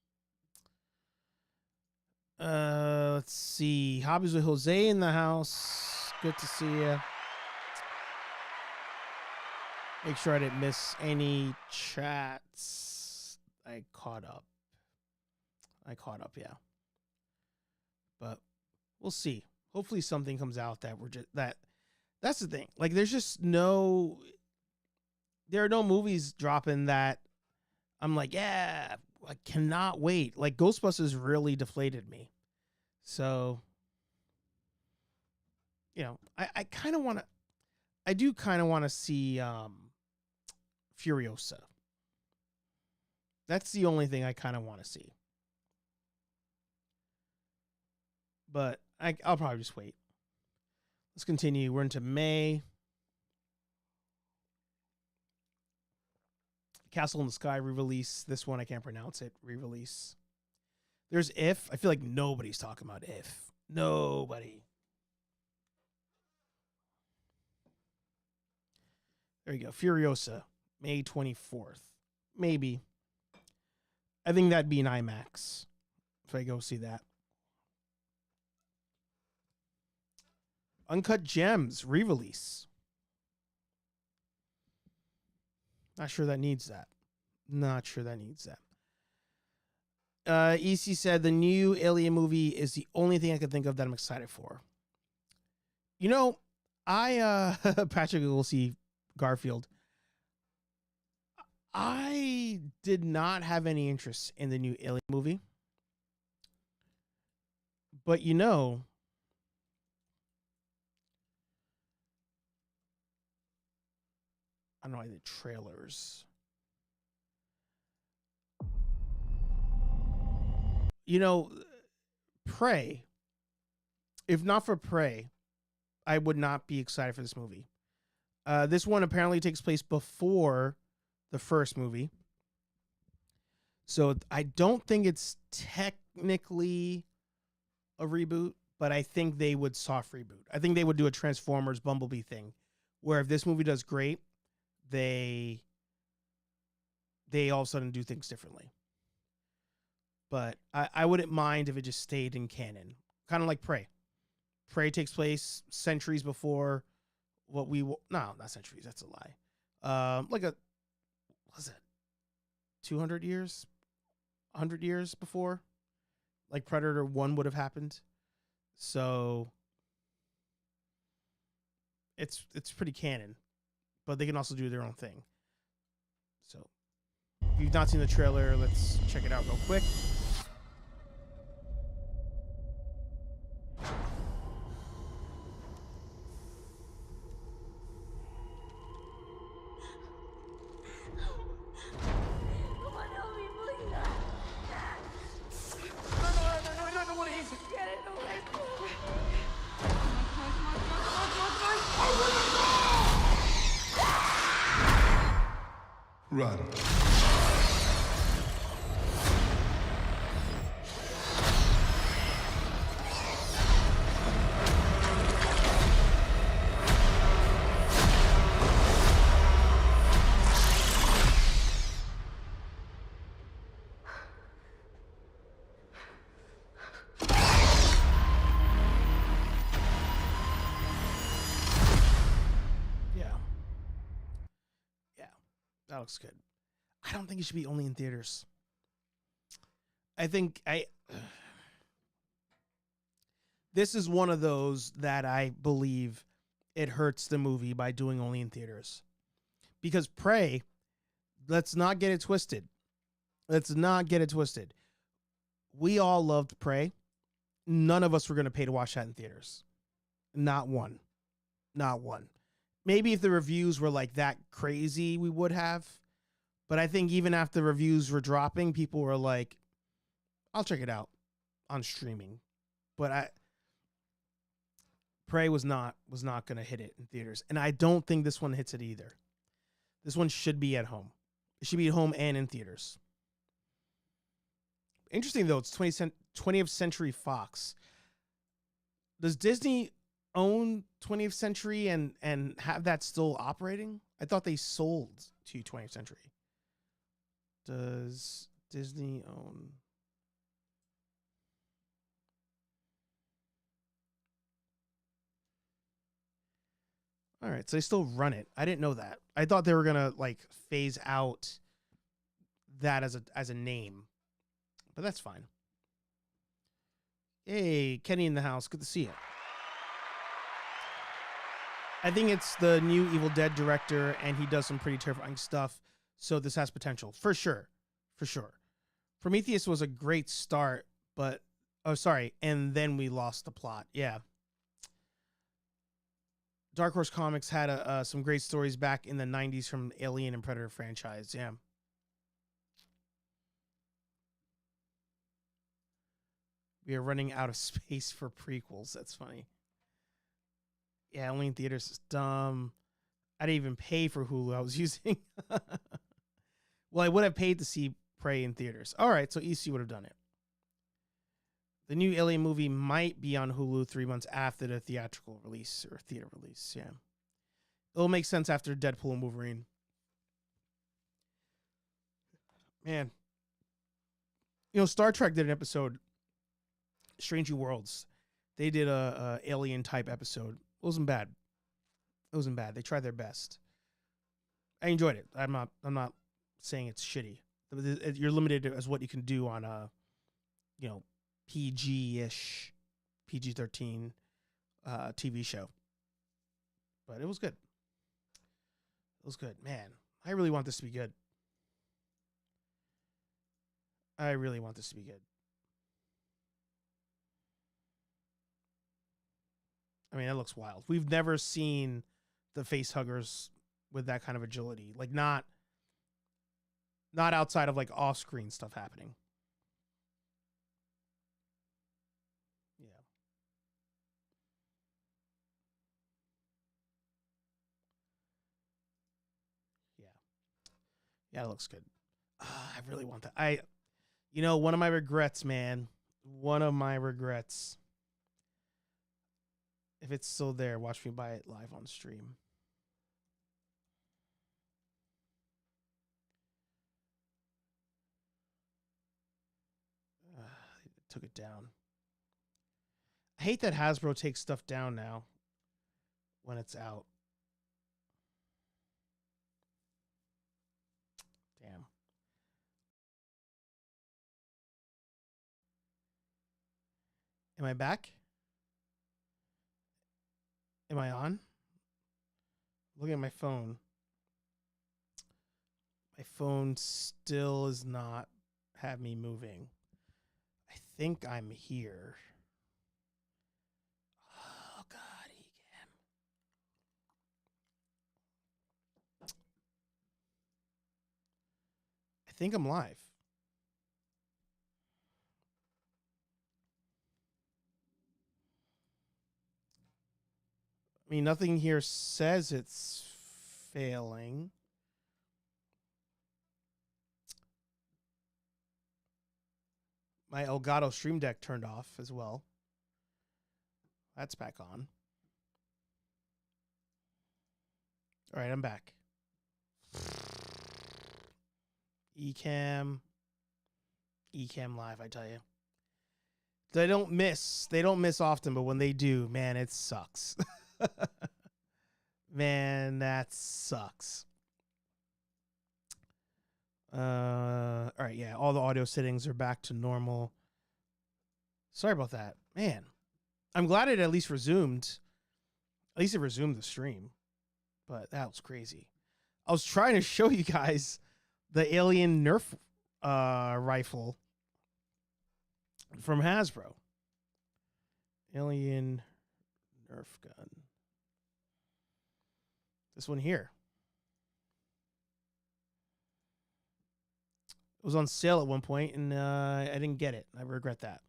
Let's see. Hobbies with Jose in the house. Good to see you. Make sure I didn't miss any chats. I caught up, yeah. But we'll see. Hopefully something comes out that that's the thing. Like, there are no movies dropping that I'm like, yeah, I cannot wait. Like, Ghostbusters really deflated me. So, I do kind of want to see Furiosa. That's the only thing I kind of want to see. But I'll probably just wait. Let's continue. We're into May. Castle in the Sky re-release. This one I can't pronounce it. Re-release. There's If. I feel like nobody's talking about If. Nobody. There you go. Furiosa. May 24th. Maybe. I think that'd be an IMAX if I go see that. Uncut Gems re-release. Not sure that needs that. Not sure that needs that. EC said the new Alien movie is the only thing I can think of that I'm excited for. You know, Patrick will see Garfield. I did not have any interest in the new Alien movie. But you know, I don't know, the trailers. You know, Prey. If not for Prey, I would not be excited for this movie. This one apparently takes place before the first movie. So I don't think it's technically a reboot, but I think they would soft reboot. I think they would do a Transformers Bumblebee thing, where if this movie does great, they all of a sudden do things differently. But I wouldn't mind if it just stayed in canon. Kind of like Prey. Prey takes place centuries before what we will... No, not centuries. That's a lie. Like a... What's that? 200 years? 100 years before? Like Predator 1 would have happened. So... It's pretty canon. But they can also do their own thing. So... If you've not seen the trailer, let's check it out real quick. Run. That looks good. I don't think it should be only in theaters. I think this is one of those that I believe it hurts the movie by doing only in theaters. Because Prey, let's not get it twisted. Let's not get it twisted. We all loved Prey. None of us were going to pay to watch that in theaters. Not one. Not one. Maybe if the reviews were like that crazy, we would have. But I think even after the reviews were dropping, people were like, I'll check it out on streaming. But Prey was not going to hit it in theaters. And I don't think this one hits it either. This one should be at home. It should be at home and in theaters. Interesting, though, it's 20th Century Fox. Does Disney own 20th Century and have that still operating? I thought they sold to 20th Century. Does Disney own... All right, so they still run it. I didn't know that. I thought they were gonna like phase out that as a name, but that's fine. Hey, Kenny in the house. Good to see you. I think it's the new Evil Dead director, and he does some pretty terrifying stuff. So this has potential for sure, for sure. Prometheus was a great start, but and then we lost the plot. Yeah. Dark Horse Comics had some great stories back in the 90s from Alien and Predator franchise. Yeah. We are running out of space for prequels. That's funny. Yeah, only in theaters is dumb. I didn't even pay for Hulu. I was using. Well, I would have paid to see Prey in theaters. All right, so EC would have done it. The new Alien movie might be on Hulu 3 months after the theatrical release or theater release. Yeah. It'll make sense after Deadpool and Wolverine. Man. You know, Star Trek did an episode, Strange New Worlds. They did a alien type episode. It wasn't bad. It wasn't bad. They tried their best. I enjoyed it. I'm not saying it's shitty. You're limited as what you can do on a, you know, PG-ish, PG-13 TV show. But it was good. It was good. Man, I really want this to be good. I really want this to be good. I mean, that looks wild. We've never seen the face huggers with that kind of agility. Like, not outside of, like, off-screen stuff happening. Yeah. Yeah. Yeah, it looks good. I really want that. You know, one of my regrets, man. One of my regrets. If it's still there, watch me buy it live on stream. Took it down. I hate that Hasbro takes stuff down now when it's out. Damn. Am I back? Am I on? Looking at my phone. My phone still is not have me moving. I think I'm here. Oh, God, ECAMM. I think I'm live. I mean, nothing here says it's failing. My Elgato Stream Deck turned off as well. That's back on. All right, I'm back. ECAMM live, I tell you. They don't miss often, but when they do, man, it sucks. Man, that sucks. All right, yeah, all the audio settings are back to normal. Sorry about that. Man, I'm glad it at least resumed. At least it resumed the stream. But that was crazy. I was trying to show you guys the alien Nerf rifle from Hasbro. Alien Nerf gun. This one here. It was on sale at one point, and I didn't get it. I regret that.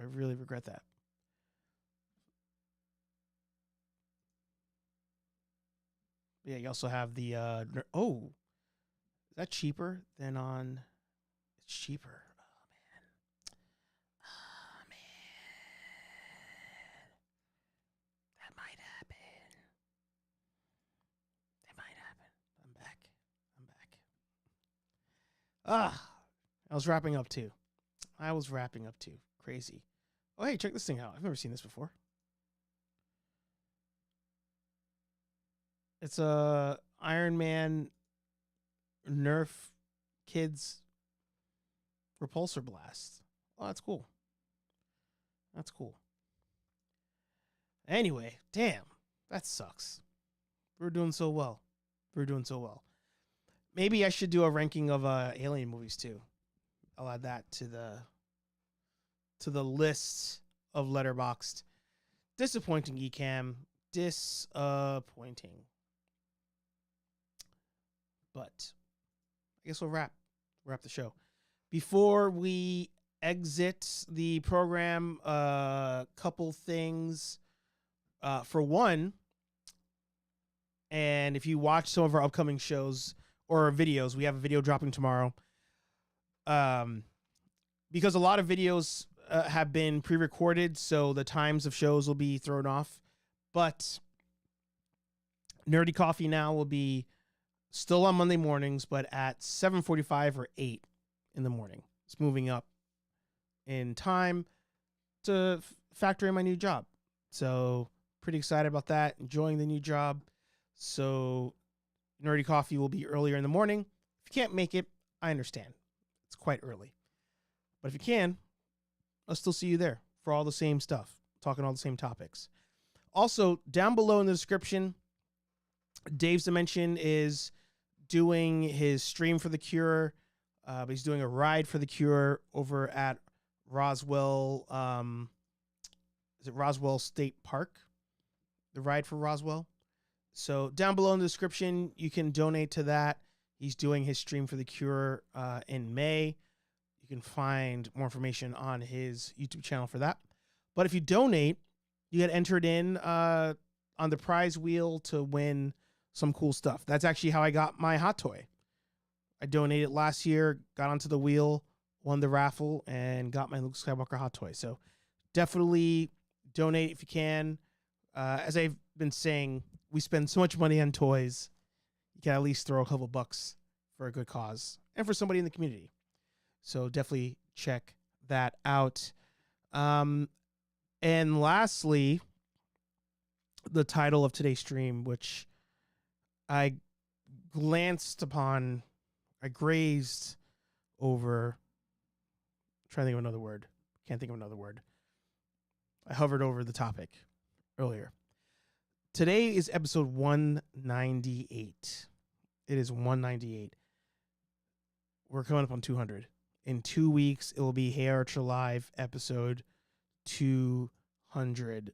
I really regret that. Yeah, you also have the... oh, is that cheaper than on... It's cheaper. Oh, man. Oh, man. That might happen. That might happen. I'm back. I was wrapping up too. Crazy. Oh, hey, check this thing out. I've never seen this before. It's a Iron Man Nerf Kids repulsor blast. Oh, that's cool. That's cool. Anyway, damn, that sucks. We're doing so well. Maybe I should do a ranking of alien movies too. I'll add that to the list of Letterboxd. Disappointing, ECAMM. Disappointing. But I guess we'll wrap the show. Before we exit the program, a couple things. For one, and if you watch some of our upcoming shows or our videos, we have a video dropping tomorrow. Because a lot of videos have been pre-recorded, so the times of shows will be thrown off. But Nerdy Coffee now will be still on Monday mornings, but at 7:45 or 8 in the morning. It's moving up in time to factor in my new job. So pretty excited about that. Enjoying the new job. So Nerdy Coffee will be earlier in the morning. If you can't make it, I understand. It's quite early. But if you can, I'll still see you there for all the same stuff, talking all the same topics. Also, down below in the description, DavesDimension is doing his stream for The Cure. But he's doing a ride for The Cure over at Roswell. Is it Roswell State Park? The ride for Roswell. So down below in the description, you can donate to that. He's doing his stream for The Cure in May. You can find more information on his YouTube channel for that. But if you donate, you get entered in on the prize wheel to win some cool stuff. That's actually how I got my hot toy. I donated last year, got onto the wheel, won the raffle, and got my Luke Skywalker hot toy. So definitely donate if you can. As I've been saying, we spend so much money on toys. You can at least throw a couple bucks for a good cause and for somebody in the community. So definitely check that out. And lastly, the title of today's stream, which I glanced upon, I grazed over. I'm trying to think of another word. Can't think of another word. I hovered over the topic earlier. Today is episode 198. It is 198. We're coming up on 200. In 2 weeks, it will be HeyArcher Live episode 200.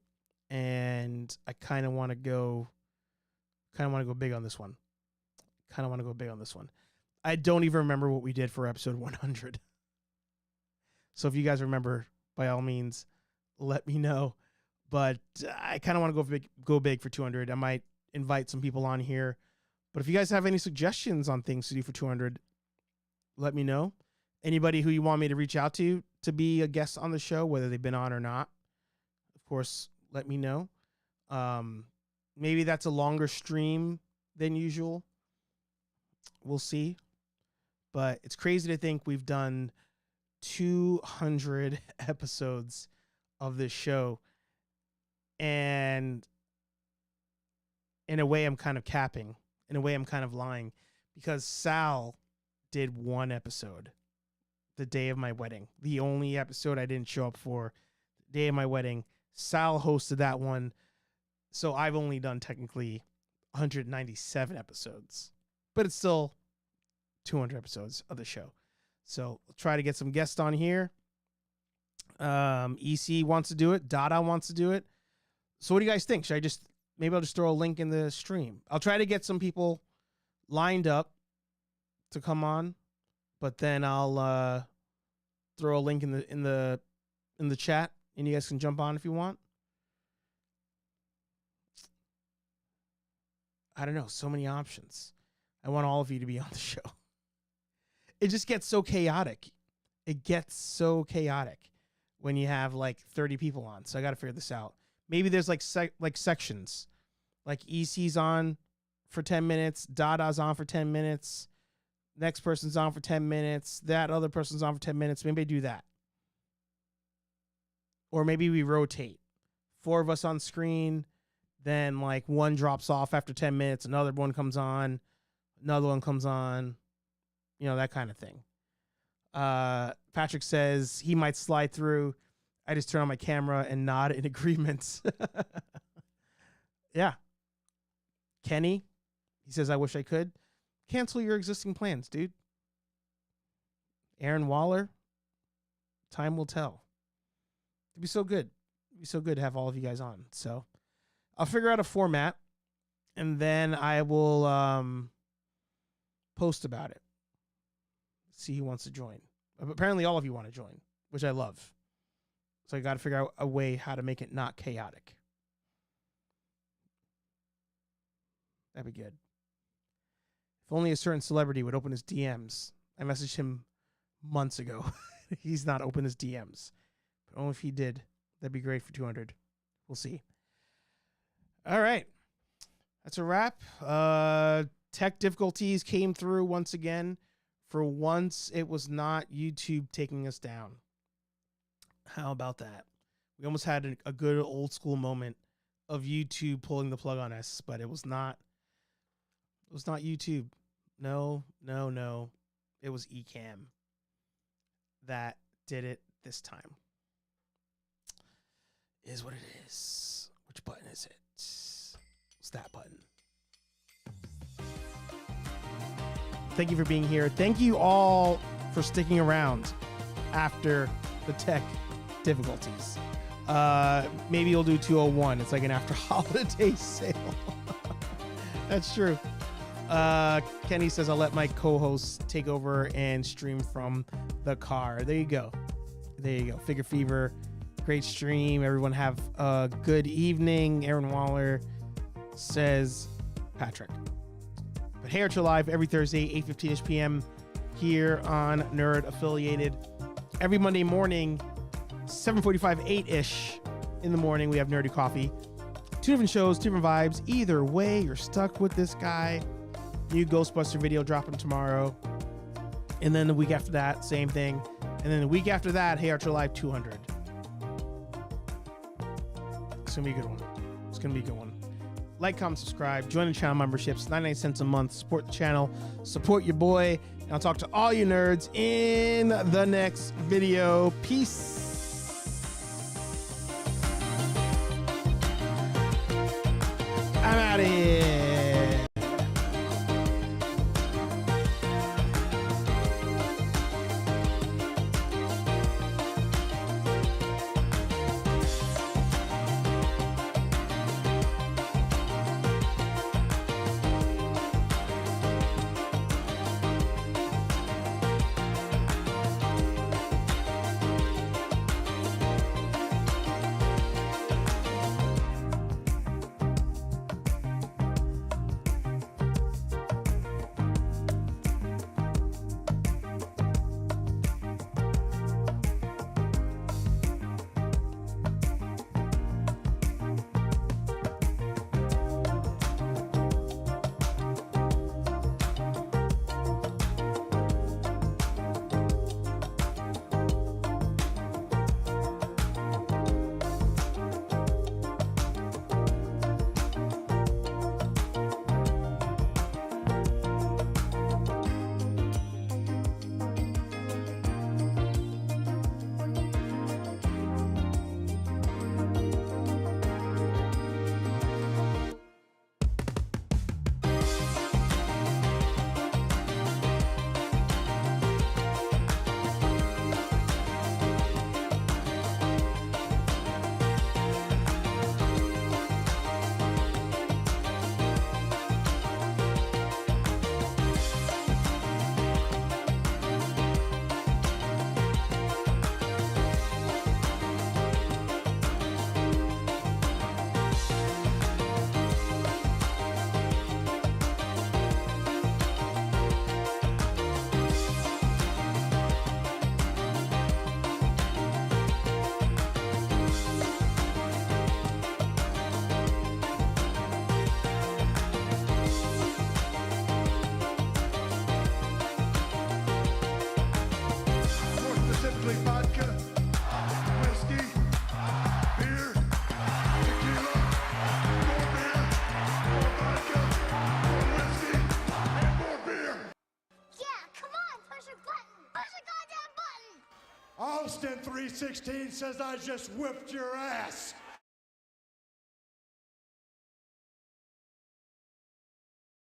And I kind of want to go big on this one. I don't even remember what we did for episode 100. So if you guys remember, by all means, let me know. But I kind of want to go big for 200. I might invite some people on here. But if you guys have any suggestions on things to do for 200, let me know. Anybody who you want me to reach out to be a guest on the show, whether they've been on or not, of course, let me know. Maybe that's a longer stream than usual. We'll see. But it's crazy to think we've done 200 episodes of this show. And in a way, I'm kind of capping. In a way, I'm kind of lying. Because Sal did one episode the day of my wedding. The only episode I didn't show up for, the day of my wedding. Sal hosted that one. So I've only done technically 197 episodes. But it's still 200 episodes of the show. So I'll try to get some guests on here. EC wants to do it. Dada wants to do it. So what do you guys think? Maybe I'll just throw a link in the stream. I'll try to get some people lined up to come on, but then I'll throw a link in the chat, and you guys can jump on if you want. I don't know, so many options. I want all of you to be on the show. It just gets so chaotic. It gets so chaotic when you have like 30 people on. So I got to figure this out. Maybe there's like sections, like EC's on for 10 minutes, Dada's on for 10 minutes, next person's on for 10 minutes, that other person's on for 10 minutes. Maybe I do that. Or maybe we rotate. 4 of us on screen, then like one drops off after 10 minutes, another one comes on, another one comes on, that kind of thing. Patrick says he might slide through. I just turn on my camera and nod in agreement. Yeah. Kenny, he says, I wish I could. Cancel your existing plans, dude. Aaron Waller, time will tell. It'd be so good. It'd be so good to have all of you guys on. So I'll figure out a format, and then I will post about it. See who wants to join. Apparently all of you want to join. which I love. So I got to figure out a way how to make it not chaotic. That'd be good. If only a certain celebrity would open his DMs. I messaged him months ago. He's not opened his DMs. But only if he did. That'd be great for 200. We'll see. All right. That's a wrap. Tech difficulties came through once again. For once, it was not YouTube taking us down. How about that? We almost had a good old school moment of YouTube pulling the plug on us, but it was not. It was not YouTube. No. It was ECAMM that did it this time. Is what it is. Which button is it? It's that button. Thank you for being here. Thank you all for sticking around after the tech difficulties. Maybe you'll do 201. It's like an after holiday sale. That's true. Kenny says, I'll let my co-hosts take over and stream from the car. There you go. Figure Fever. Great stream. Everyone have a good evening. Aaron Waller says, Patrick. But HeyArcher Live every Thursday, 8:15 p.m. here on Nerd Affiliated. Every Monday morning, 7:45, 8-ish in the morning, we have Nerdy Coffee. 2 different shows, 2 different vibes. Either way, you're stuck with this guy. New Ghostbuster video dropping tomorrow. And then the week after that, same thing. And then the week after that, HeyArcher Live 200. It's going to be a good one. Like, comment, subscribe, join the channel memberships, 99 cents a month. Support the channel, support your boy. And I'll talk to all you nerds in the next video. Peace. I'm out of here. Austin 316 says I just whipped your ass.